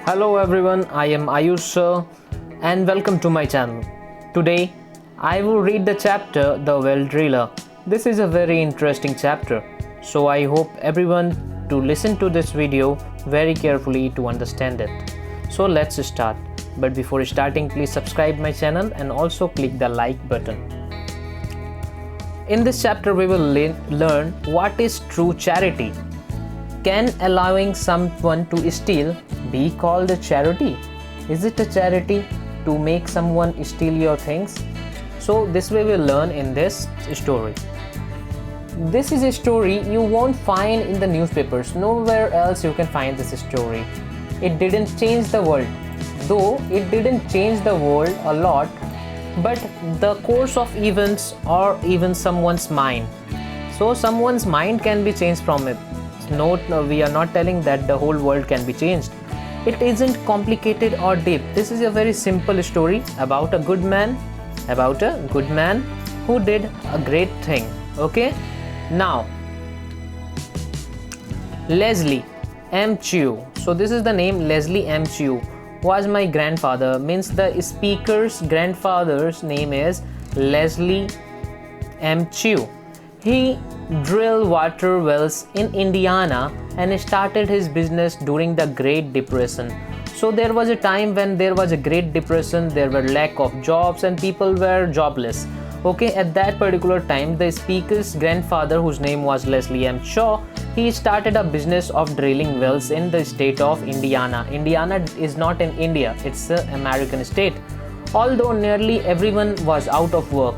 Hello everyone, I am Ayush Sir and welcome to my channel. Today, I will read the chapter The Well Driller. This is a very interesting chapter, so I hope everyone to listen to this video very carefully to understand it. So let's start. But before starting, please subscribe my channel and also click the like button. In this chapter, we will learn what is true charity. Can allowing someone to steal be called a charity? Is it a charity to make someone steal your things? So this we will learn in this story. This is a story you won't find in the newspapers. Nowhere else you can find this story. It didn't change the world. Though it didn't change the world a lot, but the course of events or even someone's mind. So someone's mind can be changed from it. No, we are not telling that the whole world can be changed. It isn't complicated or deep. This is a very simple story about a good man, who did a great thing. Okay, now Leslie Mchugh. So this is the name. Leslie Mchugh was my grandfather. Means the speaker's grandfather's name is Leslie Mchugh. He drilled water wells in Indiana and started his business during the Great Depression. So there was a time when there was a Great Depression, there were lack of jobs and people were jobless. Okay, at that particular time, the speaker's grandfather, whose name was Leslie Mchugh, he started a business of drilling wells in the state of Indiana. Indiana is not in India, it's an American state. Although nearly everyone was out of work,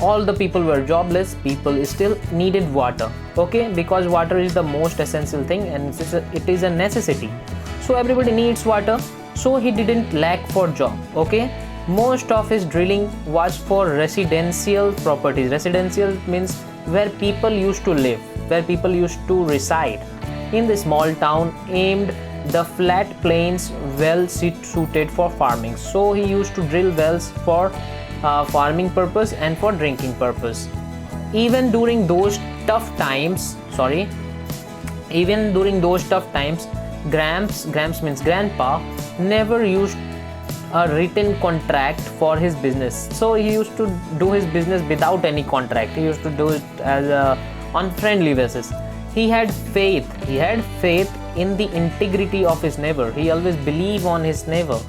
all the people were jobless, people still needed water. Okay, because water is the most essential thing and it is a necessity. So everybody needs water. So he didn't lack for job. Okay, most of his drilling was for residential properties. Residential means where people used to live, where people used to reside. In the small town aimed the flat plains well suited for farming. So he used to drill wells for farming purpose and for drinking purpose. Even during those tough times, Gramps means grandpa, never used a written contract for his business. So he used to do his business without any contract. He used to do it as a on friendly basis. He had faith in the integrity of his neighbor. He always believed on his neighbor,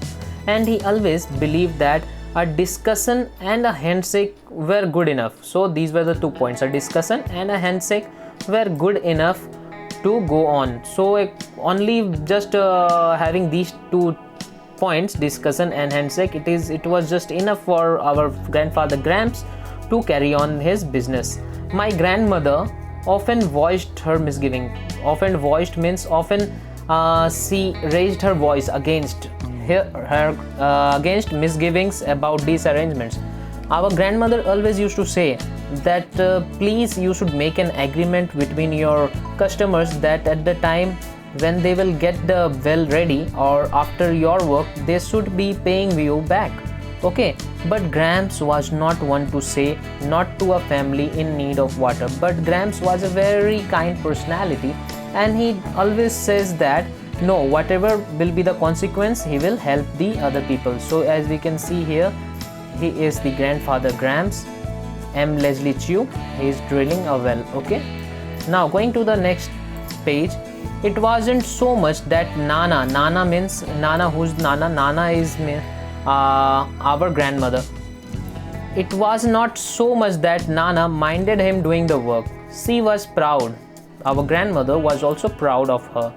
and he always believed that a discussion and a handshake were good enough. So these were the 2 points. A discussion and a handshake were good enough to go on. So only just having these 2 points, discussion and handshake, it was just enough for our grandfather Gramps to carry on his business. My grandmother often voiced her misgiving. Often voiced means often she raised her voice against against misgivings about these arrangements. Our grandmother always used to say that please, you should make an agreement between your customers that at the time when they will get the well ready or after your work, they should be paying you back. Okay, but Gramps was not one to say not to a family in need of water. But Gramps was a very kind personality and he always says that no, whatever will be the consequence, he will help the other people. So as we can see here, he is the grandfather Gramps, M. Leslie Mchugh. He is drilling a well. Okay, now going to the next page. It wasn't so much that Nana means Nana. Who's Nana? Nana is our grandmother. It was not so much that Nana minded him doing the work. She was proud. Our grandmother was also proud of her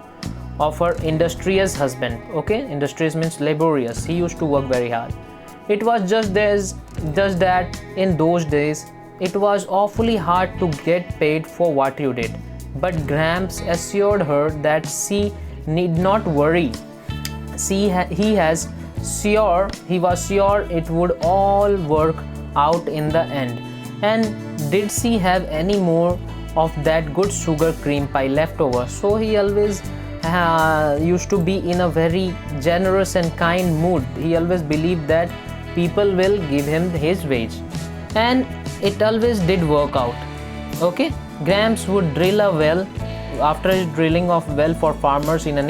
industrious husband. Okay, industrious means laborious. He used to work very hard. It was just that in those days it was awfully hard to get paid for what you did. But Gramps assured her that she need not worry. He was sure it would all work out in the end. And did she have any more of that good sugar cream pie left over? So he always used to be in a very generous and kind mood. He always believed that people will give him his wage, and it always did work out. Okay, Gramps would drill a well. After his drilling of well for farmers in a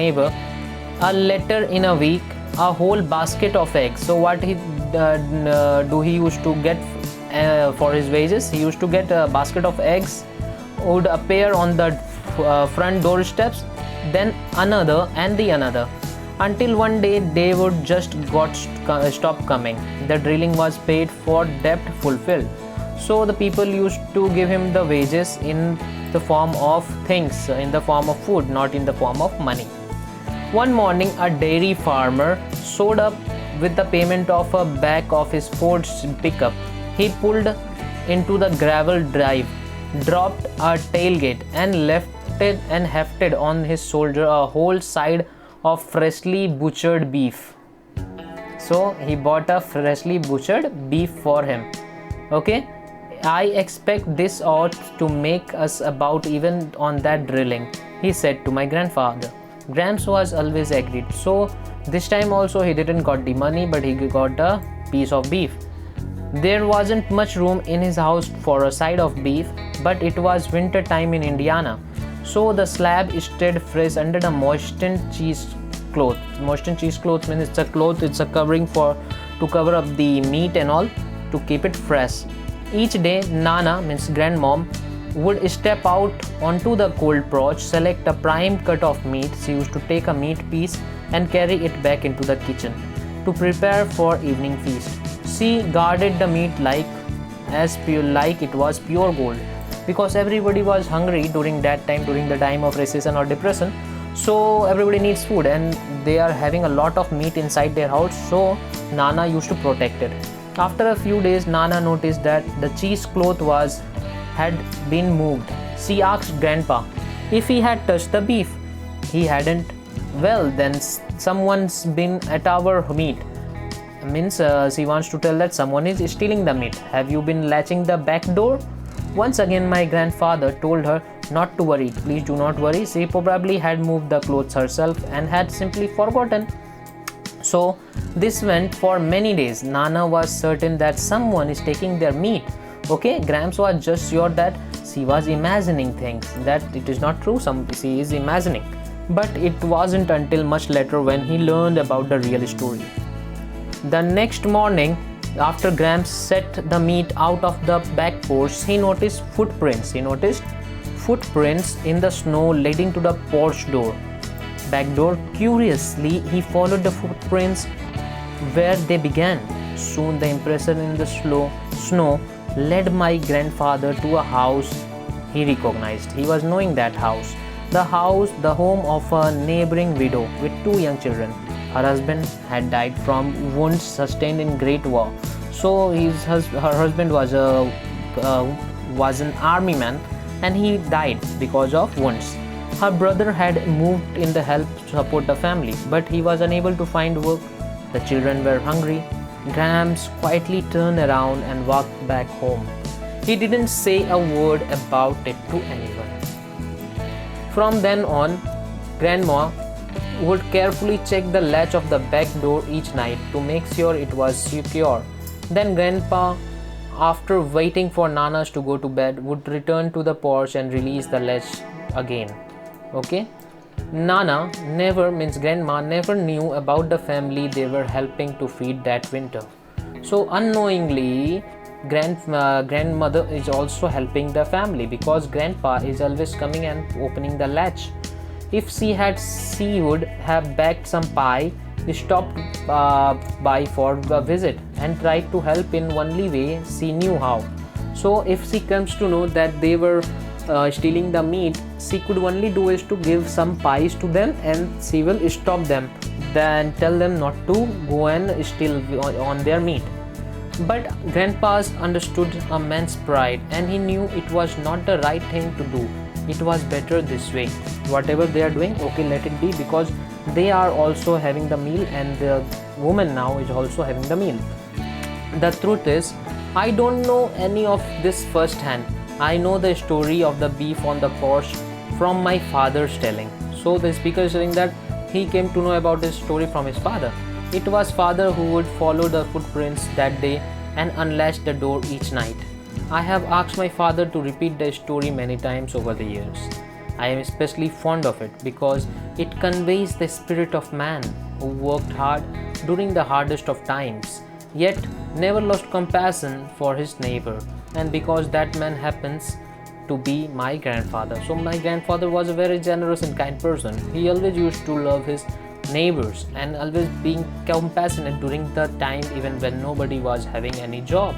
later in a week, a whole basket of eggs. So what he used to get for his wages? He used to get a basket of eggs, would appear on the front doorsteps, then another and the another, until one day they would just stop coming. The drilling was paid for, debt fulfilled. So the people used to give him the wages in the form of things, in the form of food, not in the form of money. One morning, a dairy farmer showed up with the payment of a back of his Ford pickup. He pulled into the gravel drive, dropped a tailgate, and lifted and hefted on his shoulder a whole side of freshly butchered beef. So he bought a freshly butchered beef for him. Okay, I expect this ought to make us about even on that drilling, he said to my grandfather. Gramps was always agreed. So this time also he didn't got the money, but he got a piece of beef. There wasn't much room in his house for a side of beef, but it was winter time in Indiana. So the slab stayed fresh under the moistened cheesecloth. Moistened cheesecloth means it's a cloth, it's a covering to cover up the meat and all, to keep it fresh. Each day, Nana, means grandmom, would step out onto the cold porch, select a prime cut of meat. She used to take a meat piece and carry it back into the kitchen to prepare for evening feast. She guarded the meat like it was pure gold, because everybody was hungry during that time, during the time of recession or depression. So everybody needs food, and they are having a lot of meat inside their house. So Nana used to protect it. After a few days, Nana noticed that the cheesecloth had been moved. She asked Grandpa if he had touched the beef. He hadn't. Well, then someone's been at our meat. Means she wants to tell that someone is stealing the meat. Have you been latching the back door? Once again, my grandfather told her not to worry. Please do not worry. She probably had moved the clothes herself and had simply forgotten. So this went for many days. Nana was certain that someone is taking their meat. Okay, Gramps was just sure that she was imagining things, that it is not true, she is imagining. But it wasn't until much later when he learned about the real story. The next morning, after Gramps set the meat out of the back porch, he noticed footprints. in the snow leading to the porch door. Back door. Curiously, he followed the footprints where they began. Soon the impression in the snow led my grandfather to a house he recognized. He was knowing that house. The home of a neighboring widow with 2 young children. Her husband had died from wounds sustained in Great War. So her husband was an army man, and he died because of wounds. Her brother had moved in to help support the family, but he was unable to find work. The children were hungry. Gramps quietly turned around and walked back home. He didn't say a word about it to anyone. From then on, Grandma would carefully check the latch of the back door each night to make sure it was secure. Then Grandpa, after waiting for Nanas to go to bed, would return to the porch and release the latch again. Okay? Grandma never knew about the family they were helping to feed that winter. So unknowingly, grandmother is also helping the family, because grandpa is always coming and opening the latch. If she would have baked some pie, stopped by for a visit, and tried to help in only way she knew how. So if she comes to know that they were stealing the meat, she could only do is to give some pies to them, and she will stop them, then tell them not to go and steal on their meat. But grandpa's understood a man's pride, and he knew it was not the right thing to do. It was better this way. Whatever they are doing, okay, let it be, because they are also having the meal, and the woman now is also having the meal. The truth is, I don't know any of this firsthand. I know the story of the beef on the porch from my father's telling. So the speaker is saying that he came to know about this story from his father. It was father who would follow the footprints that day and unlatch the door each night. I have asked my father to repeat the story many times over the years. I am especially fond of it because it conveys the spirit of man who worked hard during the hardest of times, yet never lost compassion for his neighbor. And because that man happens to be my grandfather. So my grandfather was a very generous and kind person. He always used to love his neighbors and always being compassionate during the time even when nobody was having any job.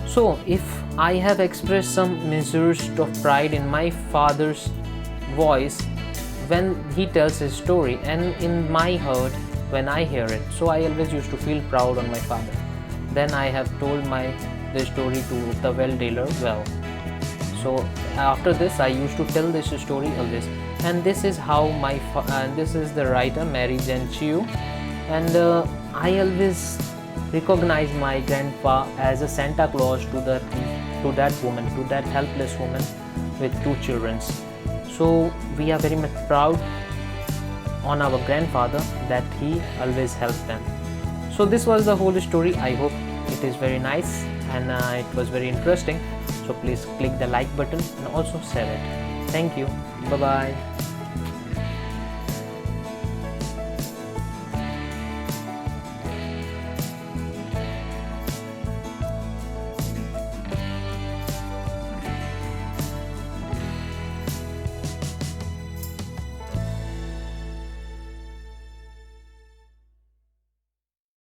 So if I have expressed some measures of pride in my father's voice when he tells his story, and in my heart when I hear it, so I always used to feel proud on my father. Then I have told this story to the well dealer well. So after this I used to tell this story always, and this is how this is the writer Mary Jane Mchugh, and I always recognize my grandpa as a Santa Claus to that woman, to that helpless woman with 2 children. So we are very much proud on our grandfather that he always helped them. So this was the whole story. I hope it is very nice and it was very interesting. So please click the like button and also share it. Thank you. Bye bye.